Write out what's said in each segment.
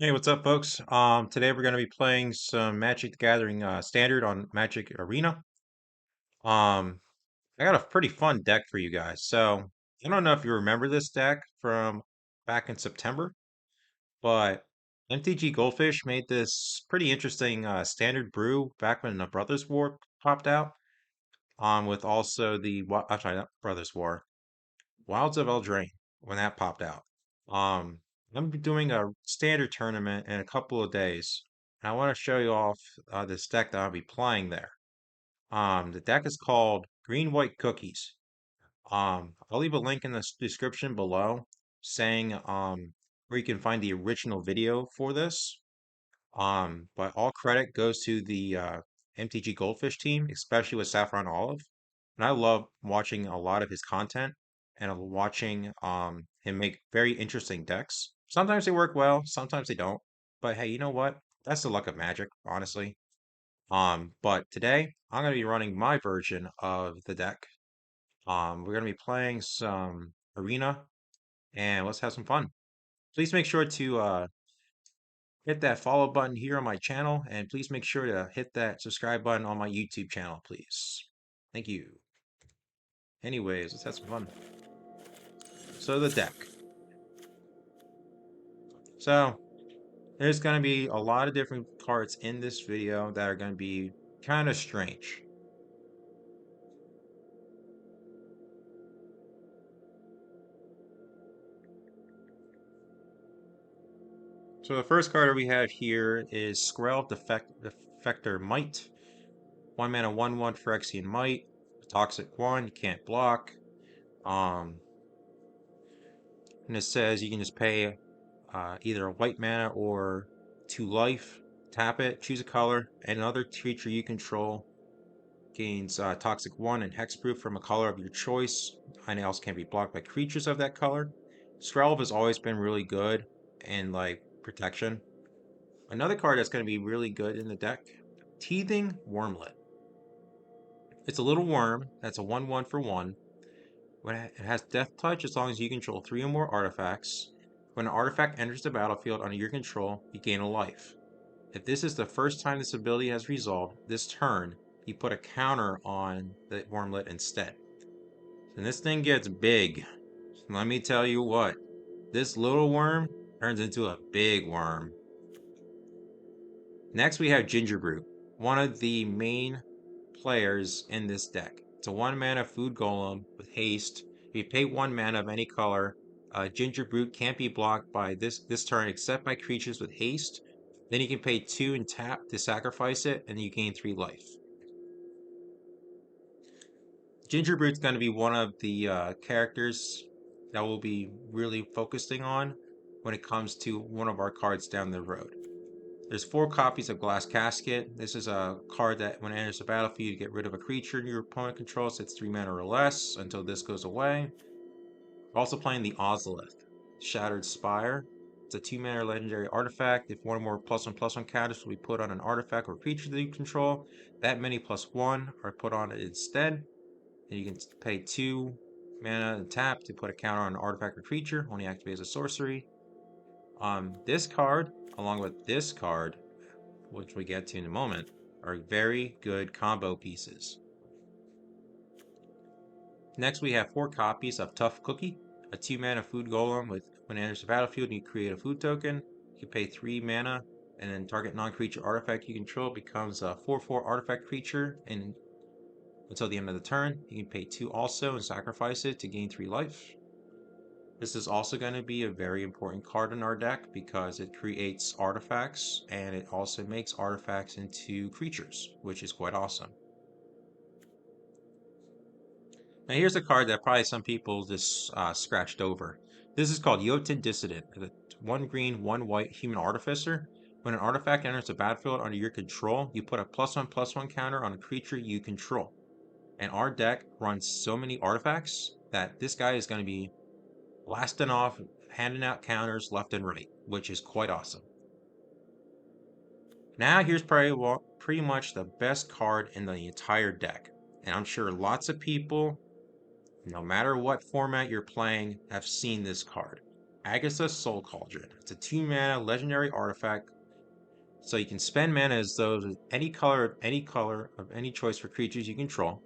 Hey, what's up, folks? Today we're going to be playing some Magic the Gathering Standard on Magic Arena. Um, I got a pretty fun deck for you guys. So, I don't know if you remember this deck from back in September, but MTG Goldfish made this pretty interesting Standard brew back when the Brothers War popped out. With also I'm sorry, not Brothers War, Wilds of Eldraine when that popped out. Um, I'm gonna be doing a standard tournament in a couple of days, and I want to show you off this deck that I'll be playing there. The deck is called Green White Cookies. I'll leave a link in the description below saying where you can find the original video for this. But all credit goes to the MTG Goldfish team, especially with Saffron Olive. And I love watching a lot of his content and watching him make very interesting decks. Sometimes they work well, sometimes they don't. But hey, you know what? That's the luck of Magic, honestly. But today I'm gonna be running my version of the deck. We're gonna be playing some Arena and let's have some fun. Please make sure to hit that follow button here on my channel, and please make sure to hit that subscribe button on my YouTube channel, please. Thank you. Anyways, let's have some fun. So the deck. So there's going to be a lot of different cards in this video that are going to be kind of strange. So the first card we have here is Skrell Defector Might. 1 mana 1/1 Phyrexian Might. Toxic 1, you can't block. Um, and it says you can just pay either a white mana or 2 life. Tap it, choose a color, and another creature you control gains Toxic 1 and Hexproof from a color of your choice. Anything else can be blocked by creatures of that color. Skrelv has always been really good in like protection. Another card that's going to be really good in the deck, Teething Wormlet. It's a little worm that's a 1/1 for 1. When it has Death Touch as long as you control 3 or more artifacts. When an artifact enters the battlefield under your control, you gain a life. If this is the first time this ability has resolved this turn, you put a counter on the Wormlet instead. And this thing gets big. Let me tell you what, this little worm turns into a big worm. Next we have Gingerbrew, one of the main players in this deck. It's a 1 mana food golem with haste. If you pay 1 mana of any color, Gingerbrew can't be blocked by this turn except by creatures with haste. Then you can pay 2 and tap to sacrifice it, and you gain 3 life. Gingerbrew's going to be one of the characters that we'll be really focusing on when it comes to one of our cards down the road. There's 4 copies of Glass Casket. This is a card that when it enters the battlefield, you get rid of a creature your opponent controls. It's 3 mana or less until this goes away. We're also playing the Ozolith, Shattered Spire. It's a 2 mana legendary artifact. If one or more +1/+1 counters will be put on an artifact or creature that you control, that many +1 are put on it instead. And you can pay 2 mana and tap to put a counter on an artifact or creature, only activate as a sorcery. This card, along with this card, which we get to in a moment, are very good combo pieces. Next, we have 4 copies of Tough Cookie, a 2 mana food golem with when it enters the battlefield, you create a food token. You pay 3 mana, and then target non-creature artifact you control becomes a 4/4 artifact creature, and until the end of the turn, you can pay 2 also and sacrifice it to gain 3 life. This is also going to be a very important card in our deck because it creates artifacts and it also makes artifacts into creatures, which is quite awesome. Now here's a card that probably some people just scratched over. This is called Jotun Dissident, the 1 green, 1 white human artificer. When an artifact enters the battlefield under your control, you put a +1/+1 counter on a creature you control. And our deck runs so many artifacts that this guy is going to be blasting off, handing out counters left and right, which is quite awesome. Now here's probably pretty much the best card in the entire deck. And I'm sure lots of people, no matter what format you're playing, have seen this card. Agatha's Soul Cauldron. It's a 2 mana legendary artifact, so you can spend mana as those with any color of any choice for creatures you control.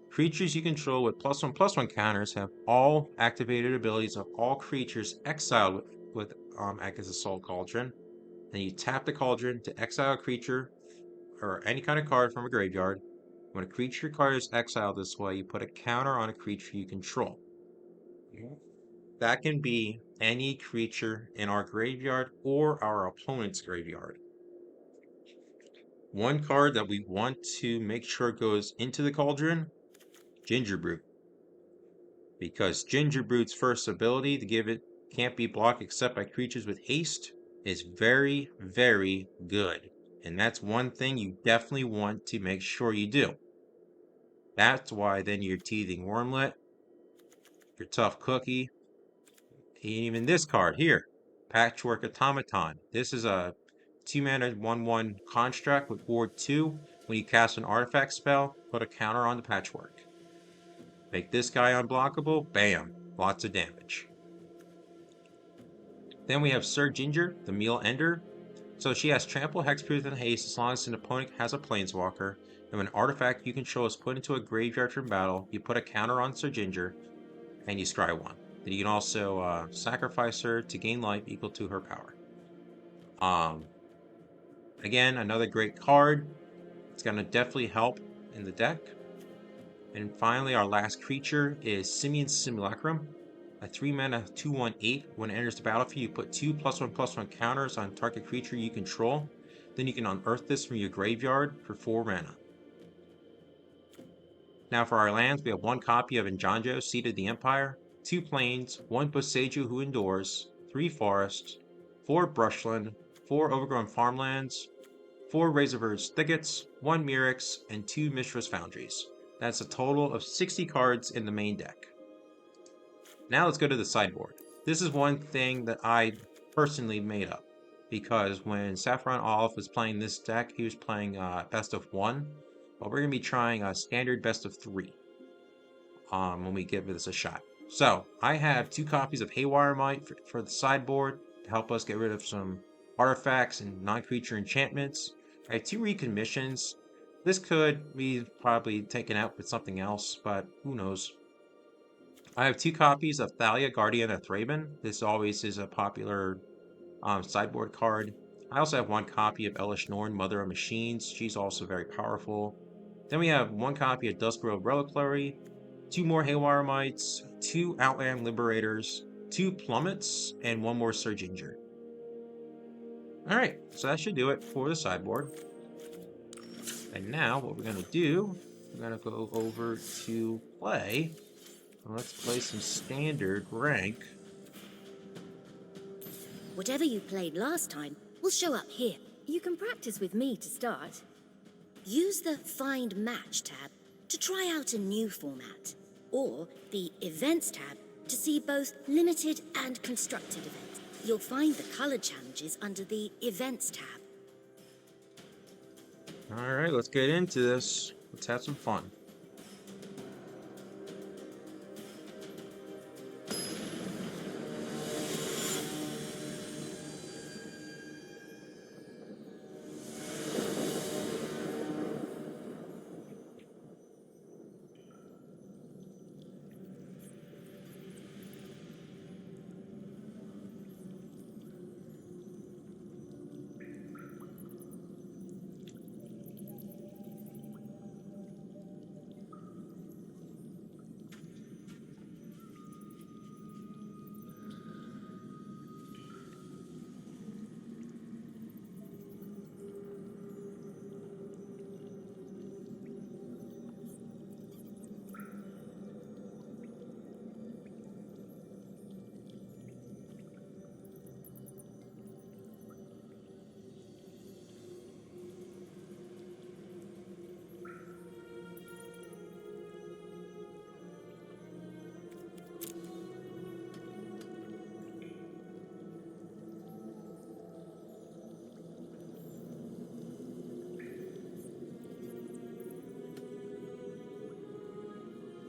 Creatures you control with +1/+1 counters have all activated abilities of all creatures exiled with Agatha's Soul Cauldron. Then you tap the cauldron to exile a creature or any kind of card from a graveyard. When a creature card is exiled this way, you put a counter on a creature you control. That can be any creature in our graveyard or our opponent's graveyard. One card that we want to make sure goes into the cauldron, Gingerbrute. Because Gingerbrute's first ability to give it can't be blocked except by creatures with haste is very, very good. And that's one thing you definitely want to make sure you do. That's why then your Teething Wormlet, your Tough Cookie, even this card here, Patchwork Automaton. This is a 2 mana 1/1 construct with ward 2. When you cast an artifact spell, put a counter on the Patchwork. Make this guy unblockable, bam, lots of damage. Then we have Sir Ginger, the Meal Ender. So she has Trample, Hexproof, and Haste as long as an opponent has a Planeswalker. And when an artifact you control is put into a graveyard from battle, you put a counter on Sir Ginger, and you scry 1. Then you can also sacrifice her to gain life equal to her power. Again, another great card. It's going to definitely help in the deck. And finally, our last creature is Simeon's Simulacrum. A 3-mana 2/1/8. When it enters the battlefield, you put 2 +1/+1 counters on target creature you control. Then you can unearth this from your graveyard for 4 mana. Now for our lands, we have 1 copy of Injanjo, Seat of the Empire, 2 plains, 1 Boseiju Who Endures, 3 forests, 4 brushland, 4 overgrown farmlands, 4 Razorbird's Thickets, 1 Mirrex, and 2 Mishra's Foundries. That's a total of 60 cards in the main deck. Now let's go to the sideboard. This is one thing that I personally made up, because when Saffron Olive was playing this deck, he was playing best of 1, but we're going to be trying a standard best of 3 when we give this a shot. So I have 2 copies of Haywire Might for the sideboard to help us get rid of some artifacts and non-creature enchantments. I have 2 recommissions. This could be probably taken out with something else, but who knows. I have 2 copies of Thalia, Guardian of Thraben. This always is a popular sideboard card. I also have 1 copy of Elish Norn, Mother of Machines. She's also very powerful. Then we have 1 copy of Duskgrove Reliquary, 2 more Haywire Mites, 2 Outland Liberators, 2 Plummets, and 1 more Sir Ginger. Alright, so that should do it for the sideboard. And now what we're going to do, we're going to go over to play. Let's play some standard rank. Whatever you played last time will show up here. You can practice with me to start. Use the Find Match tab to try out a new format, or the Events tab to see both limited and constructed events. You'll find the color challenges under the Events tab. Alright, let's get into this. Let's have some fun.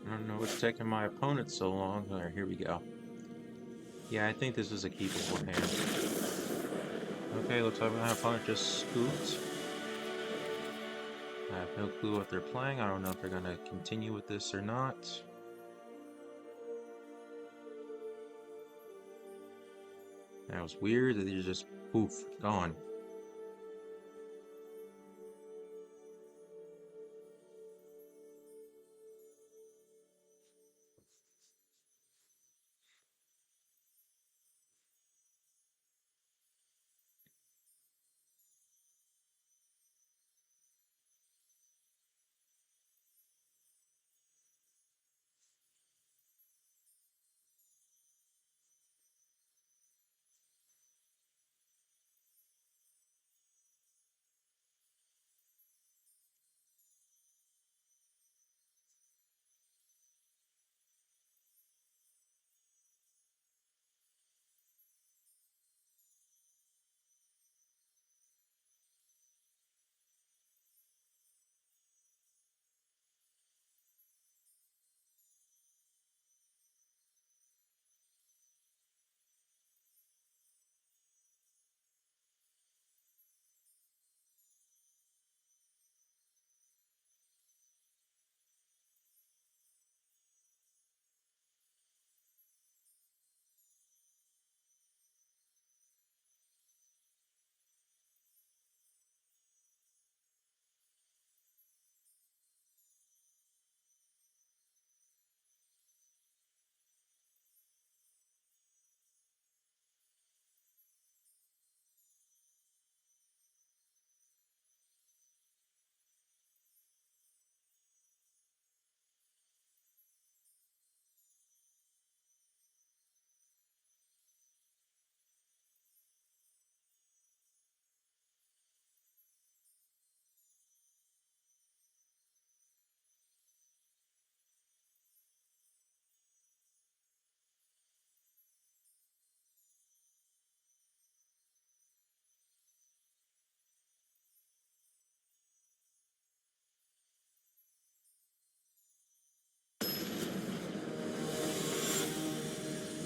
I don't know what's taking my opponent so long. Alright, here we go. Yeah, I think this is a keepable hand. Okay, looks like my opponent just scooped. I have no clue what they're playing. I don't know if they're gonna continue with this or not. That was weird that they're just poof, gone.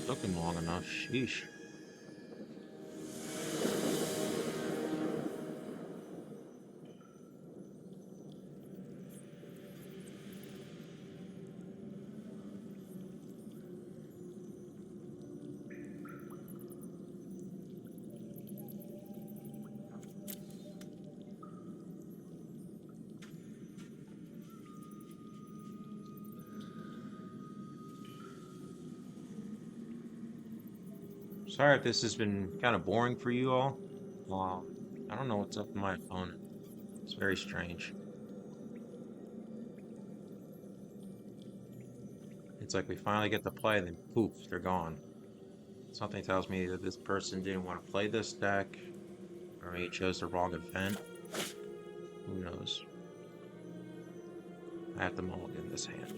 Took him long enough. Sheesh. Sorry if this has been kind of boring for you all. I don't know what's up with my phone. It's very strange. It's like we finally get to play, then poof, they're gone. Something tells me that this person didn't want to play this deck, or maybe chose the wrong event. Who knows? I have to mulligan this hand.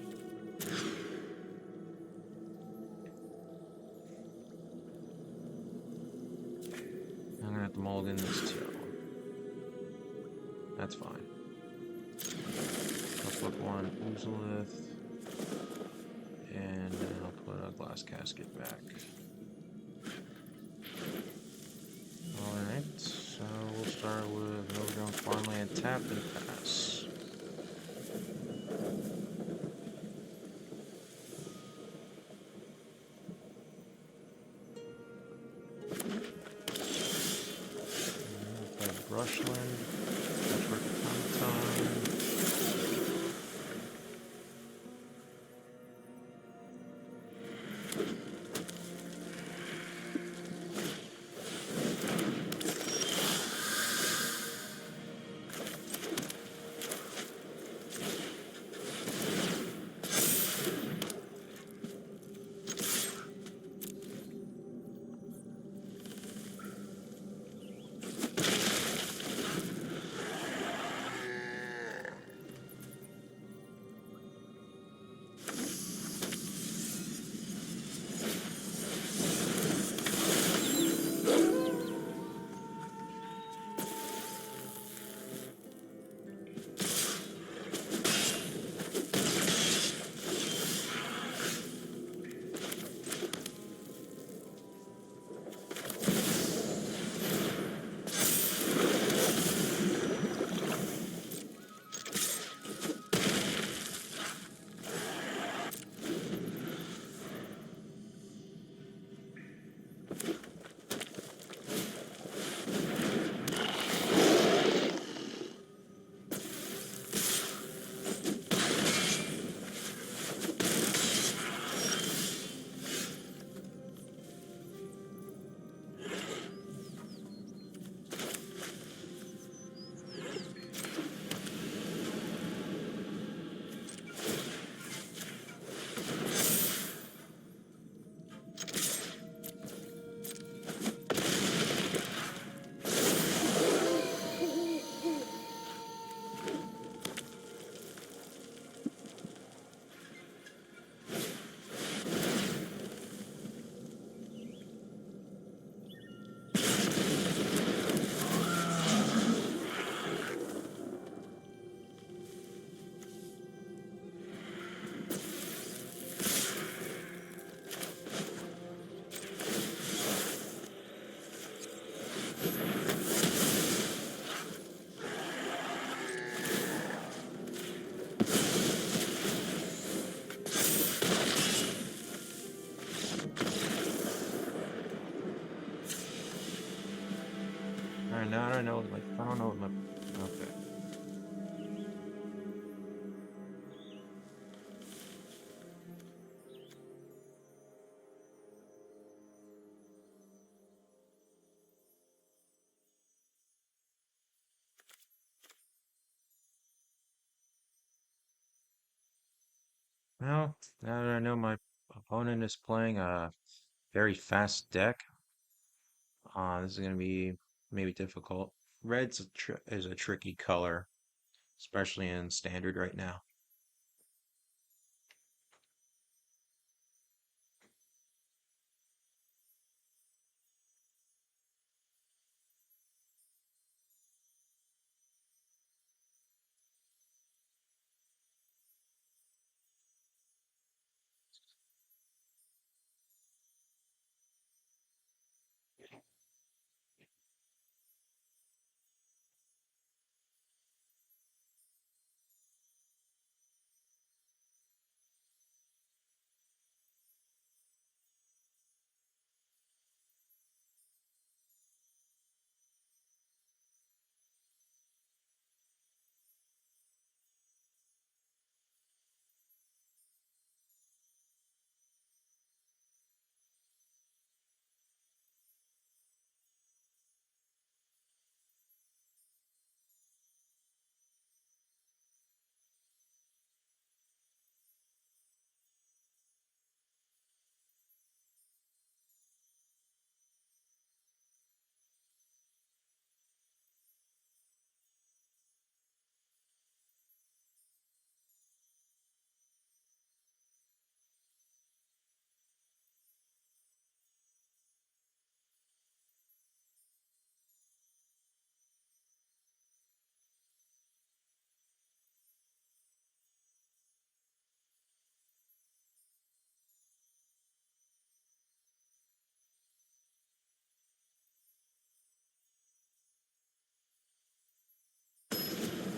I'm gonna have to mulligan this too. That's fine. I'll put one Oozolith, and then I'll put a glass casket back. Alright, so we'll start with Overgrown Farmland, tap and pass. Brushland, Patchwork Time. I know like I don't know what my okay. Well, now that I know my opponent is playing a very fast deck, this is gonna be maybe difficult. Red's is a tricky color, especially in standard right now.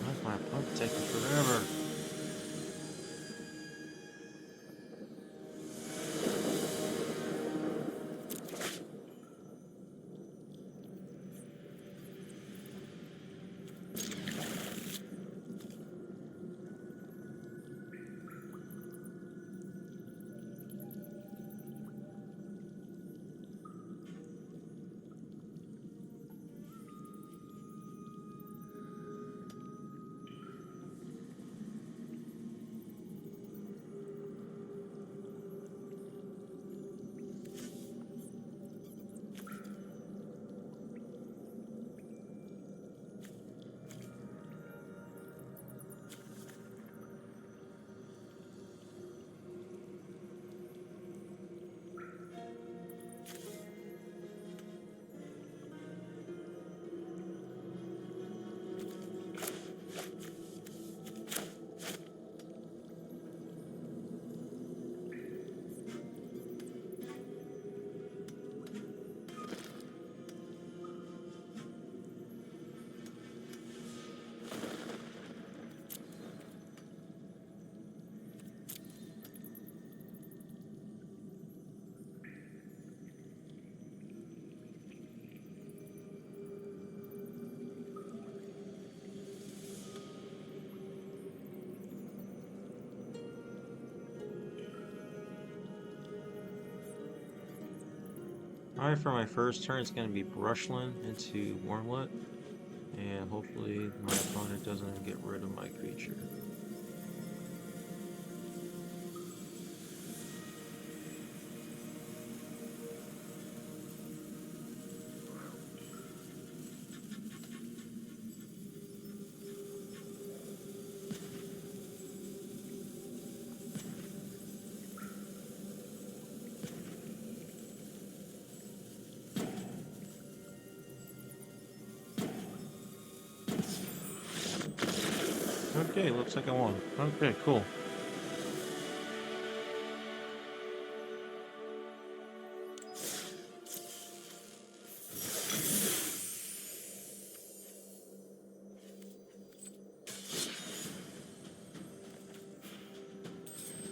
Why is my opponent taking forever? Alright, for my first turn, it's going to be Brushland into Wormlet, and hopefully my opponent doesn't get rid of my creature. Okay, looks like I won. Okay, cool.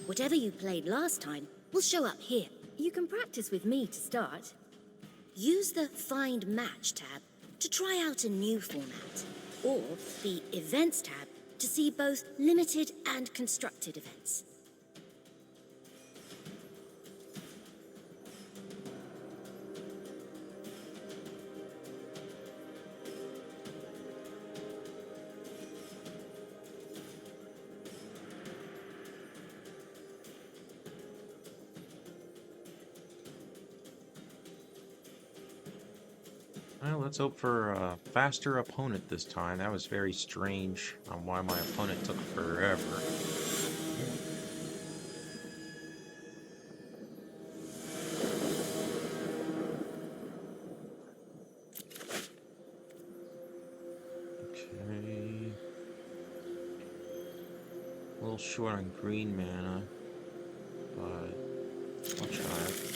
Whatever you played last time will show up here. You can practice with me to start. Use the Find Match tab to try out a new format, or the Events tab to see both limited and constructed events. Well, let's hope for a faster opponent this time. That was very strange on why my opponent took forever. Okay. A little short on green mana, but I'll try it.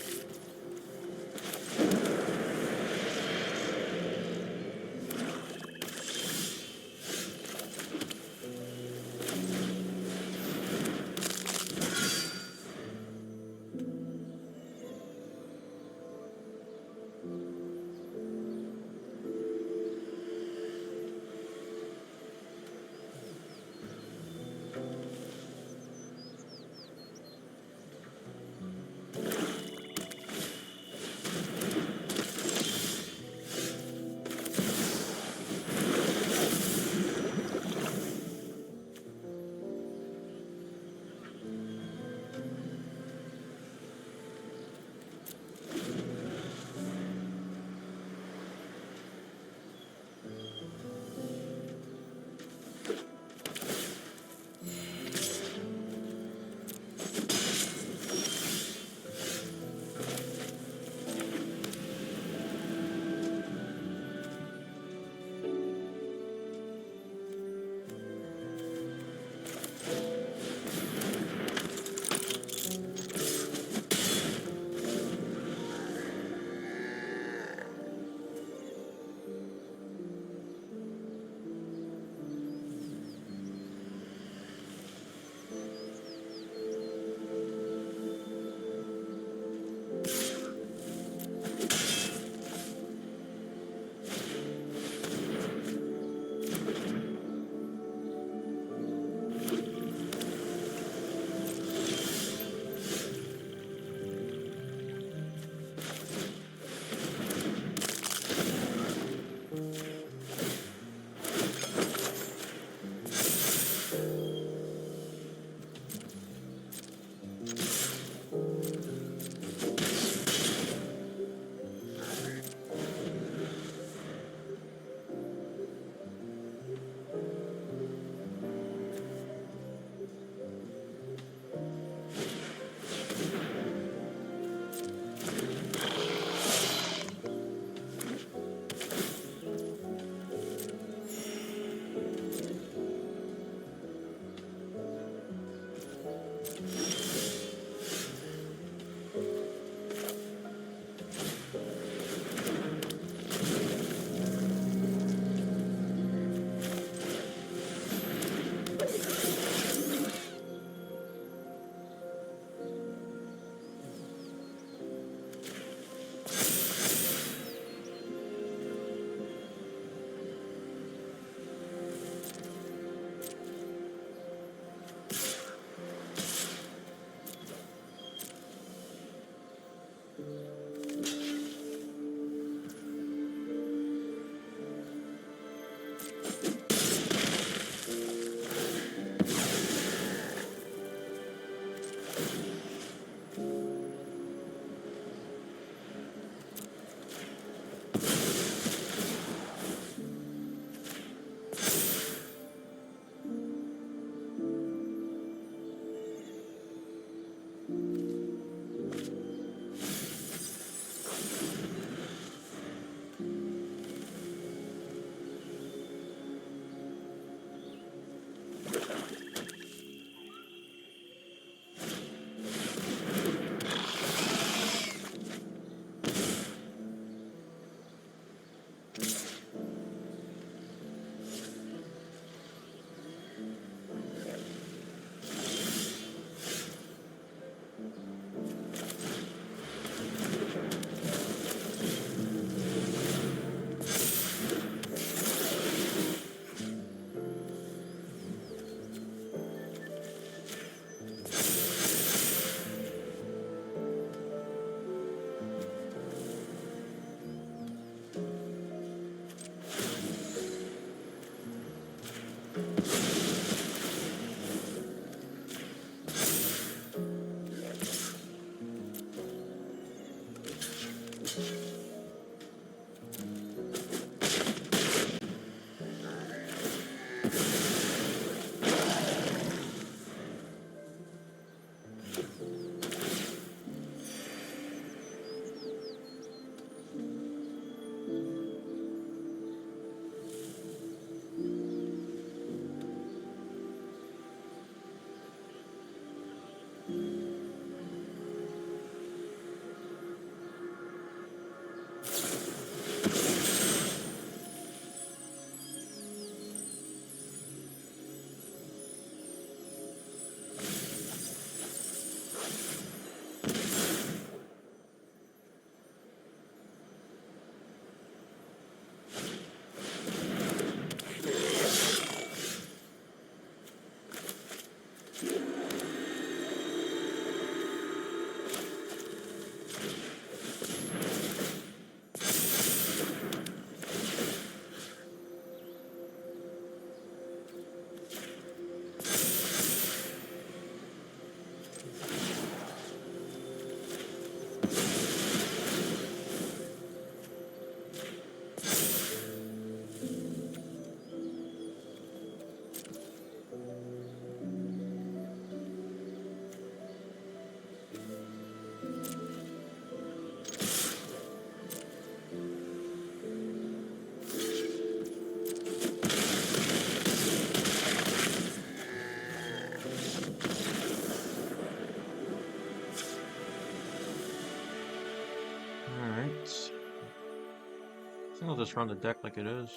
I'll just run the deck like it is.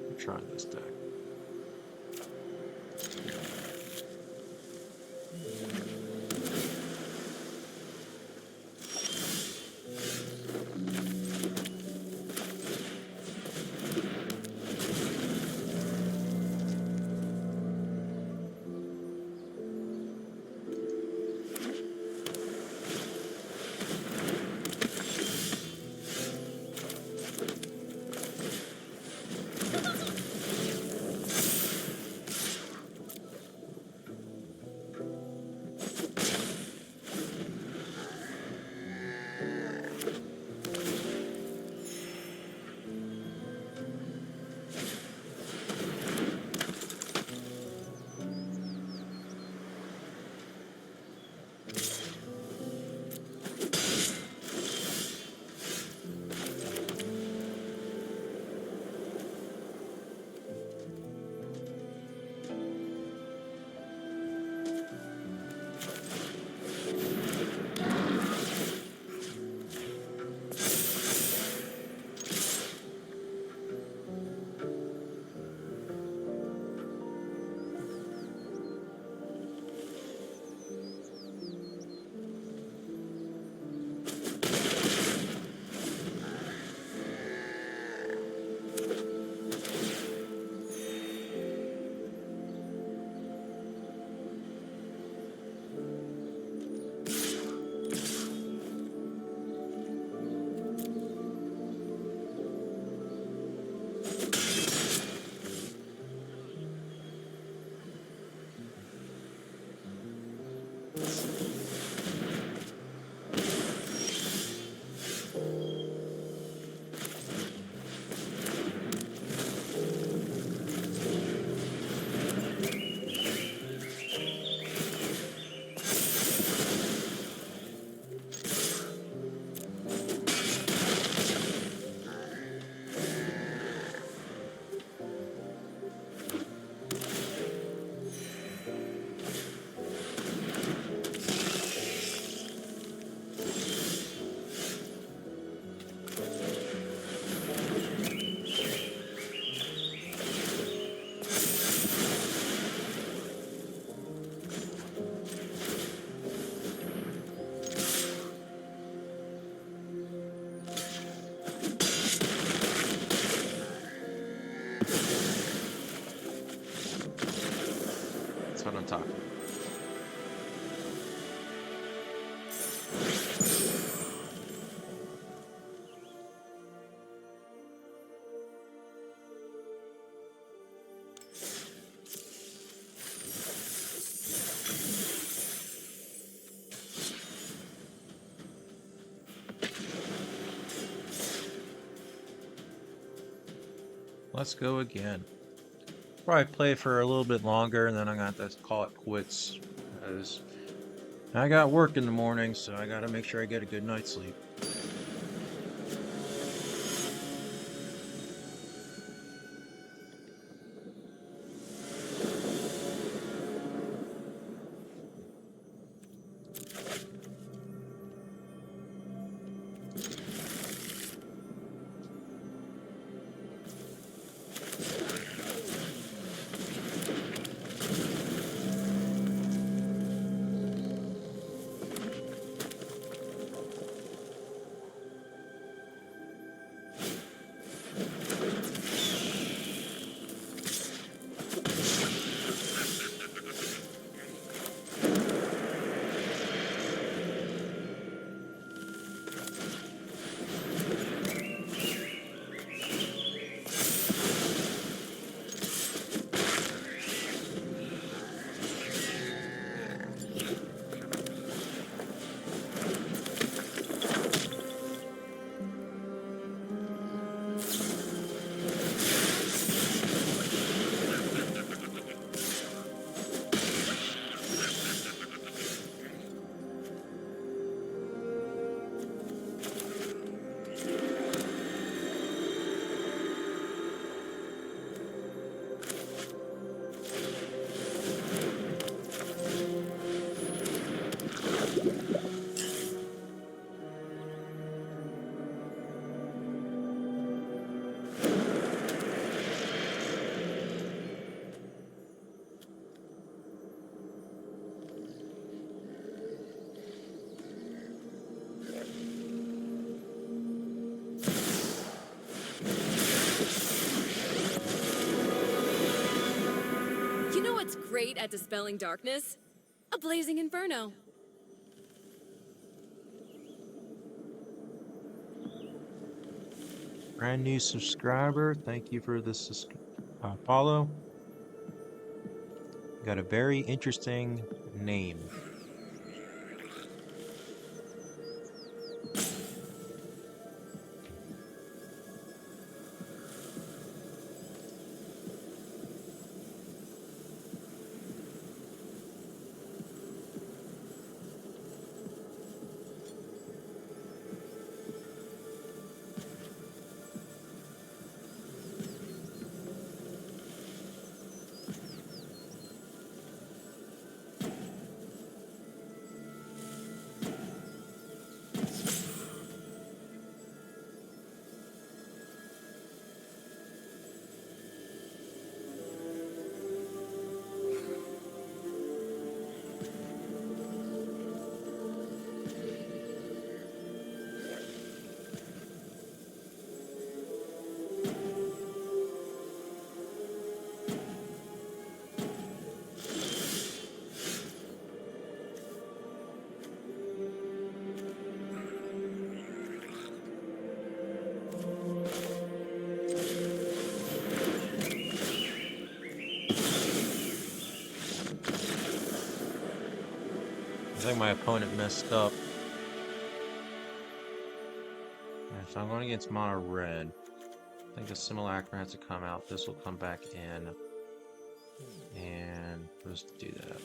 I'm trying this deck. That's what I'm talking about. Let's go again. Probably play for a little bit longer, and then I'm gonna have to call it quits. Because I got work in the morning, so I gotta make sure I get a good night's sleep. great at dispelling darkness? A blazing inferno. Brand new subscriber. Thank you for this follow. Got a very interesting name. I think my opponent messed up. Yeah, so I'm going against mono red. I think the simulacrum has to come out. This will come back in. And let's do that.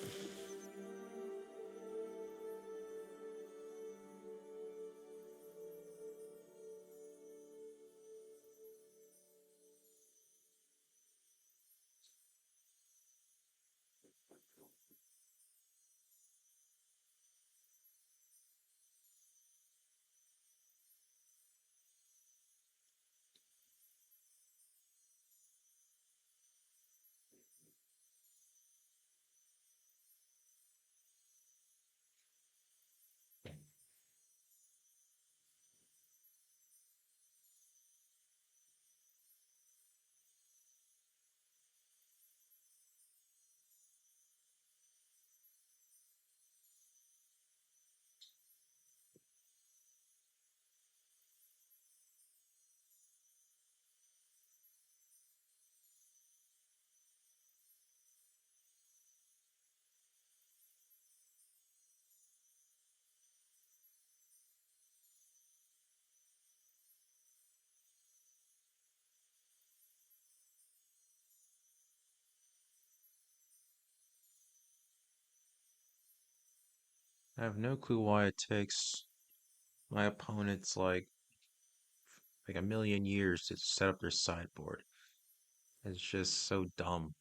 I have no clue why it takes my opponents like a million years to set up their sideboard. It's just so dumb.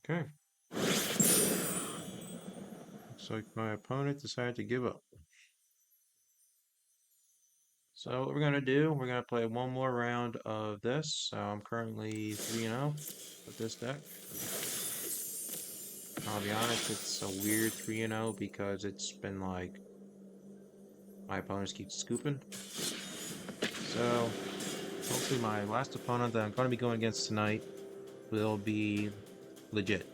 Okay. Looks like my opponent decided to give up. So what we're gonna do, we're gonna play one more round of this. So I'm currently 3-0 with this deck. I'll be honest, it's a weird 3-0 because it's been like my opponents keep scooping. So hopefully my last opponent that I'm gonna be going against tonight will be legit.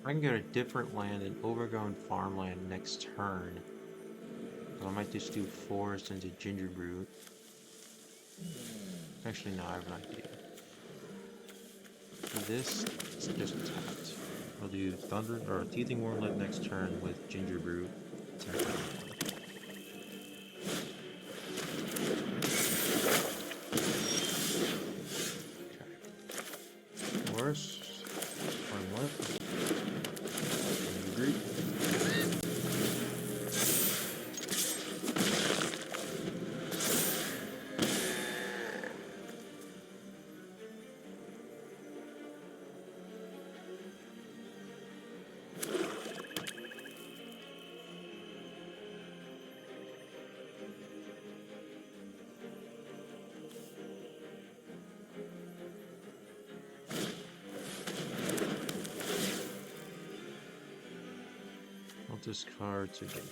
I can get a different land and overgrown farmland next turn. So I might just do forest into gingerbread. Actually, no, I have an idea. This is just tapped. I'll do thunder or teething wormlet next turn with gingerbread. Attack that one. Okay. Forest. Wormlet. Gingerbread. I'll discard to gingerbread.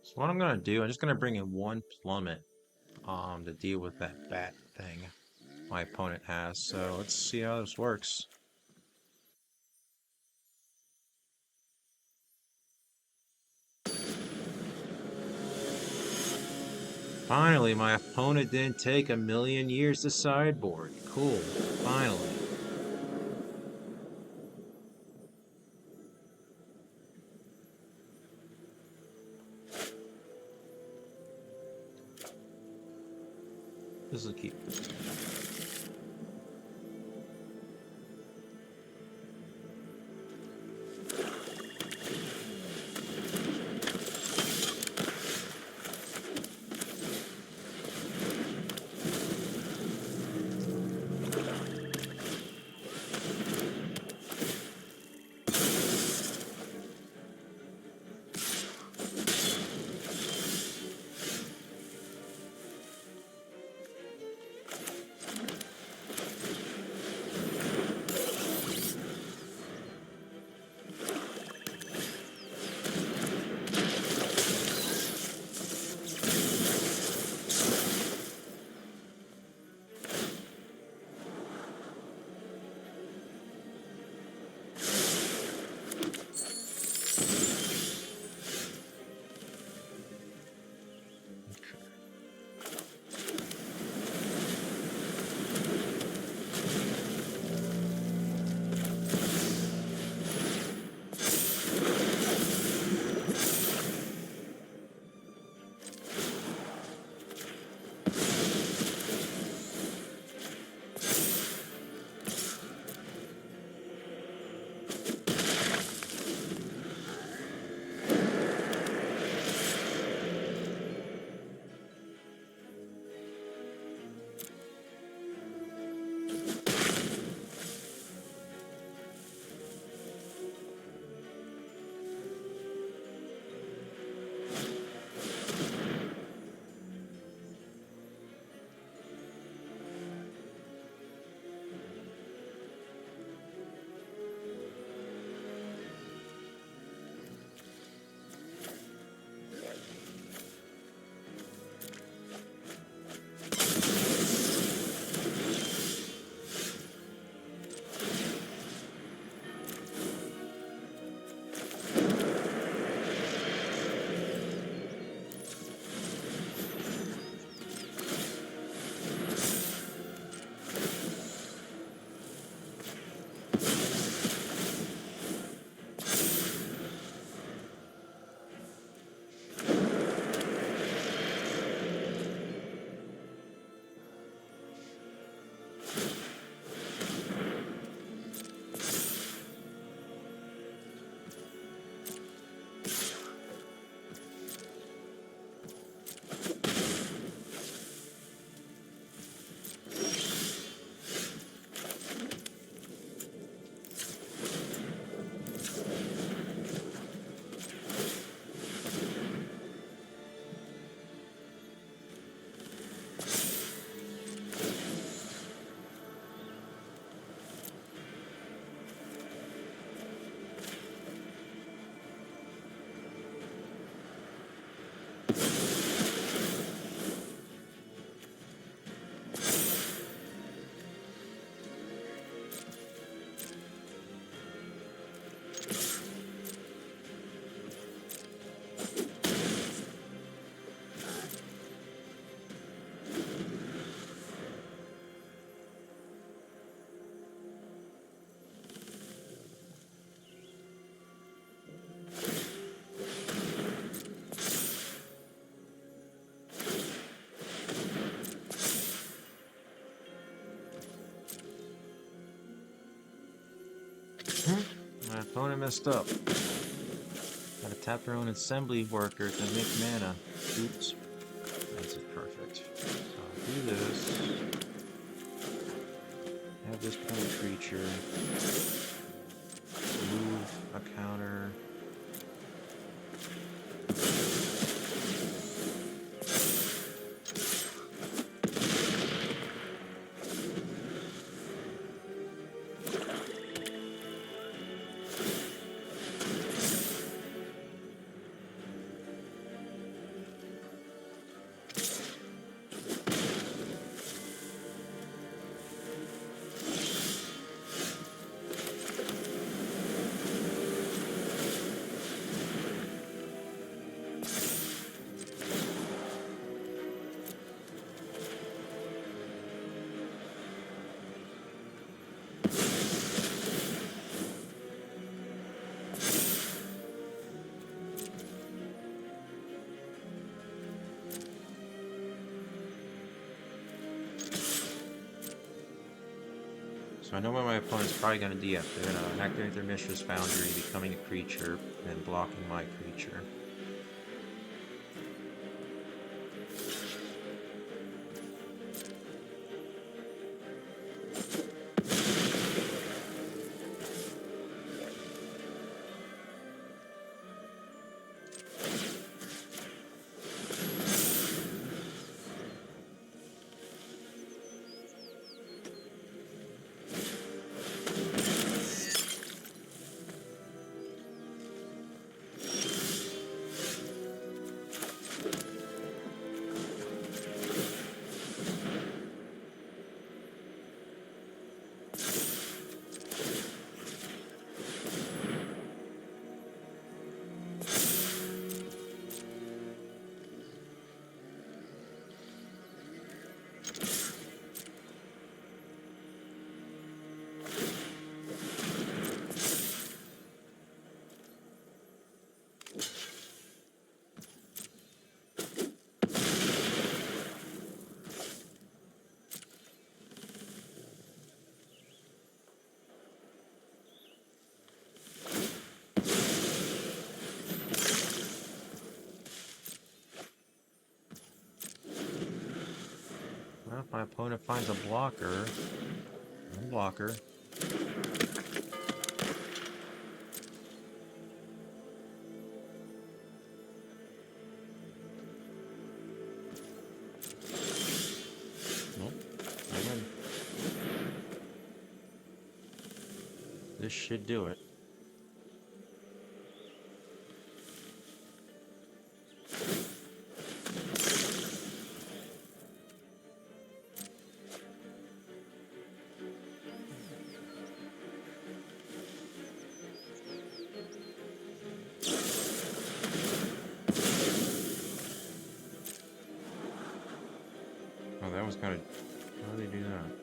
So what I'm gonna do, I'm just gonna bring in one plummet to deal with that bat thing my opponent has. So let's see how this works. Finally, my opponent didn't take a million years to sideboard. Cool. Finally. This will keep. My opponent messed up. Gotta tap their own assembly worker to make mana. Oops. That's it, perfect. So I'll do this. Have this become a creature. Move a counter. So I know what my opponent's probably going to DF. They're going to activate their Mistress Foundry, becoming a creature, and blocking my creature. Well, if my opponent finds a blocker, one blocker. Nope, I win. This should do it. Oh, that was kind of. How do they do that?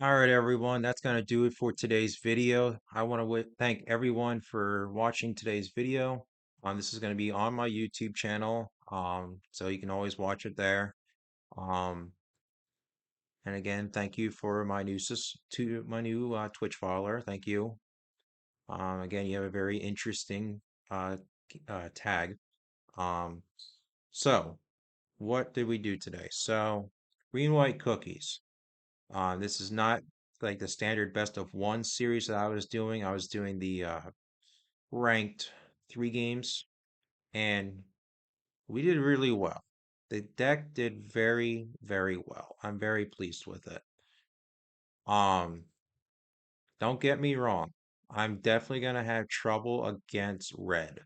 All right, everyone, that's going to do it for today's video. I want to thank everyone for watching today's video. This is going to be on my YouTube channel, so you can always watch it there. Um, and again, thank you for my new Twitch follower. Thank you. Again, you have a very interesting uh, tag. Um, so, what did we do today? So, green white cookies. This is not like the standard best of one series that I was doing. I was doing the ranked 3 games, and we did really well. The deck did very, very well. I'm very pleased with it. Um, don't get me wrong. I'm definitely gonna have trouble against red.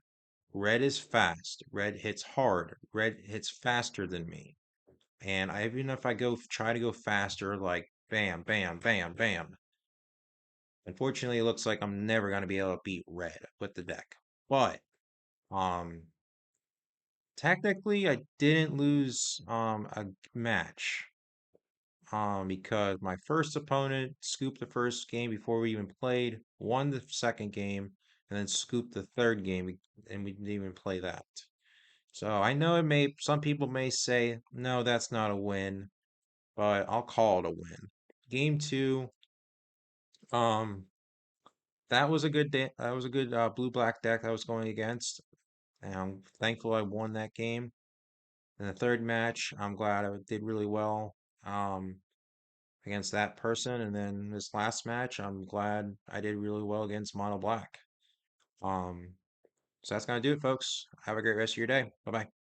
Red is fast. Red hits hard. Red hits faster than me. And even if I try to go faster, like bam, bam, bam, bam, unfortunately, it looks like I'm never going to be able to beat red with the deck. But um technically I didn't lose a match because my first opponent scooped the first game before we even played, won the second game, and then scooped the third game and we didn't even play that. So I know some people may say, no, that's not a win, but I'll call it a win. Game two, um, that was a good blue black deck I was going against, and I'm thankful I won that game. In the third match, I'm glad I did really well um, against that person, and then this last match, I'm glad I did really well against mono black. Um, so that's gonna do it, folks. Have a great rest of your day. Bye bye.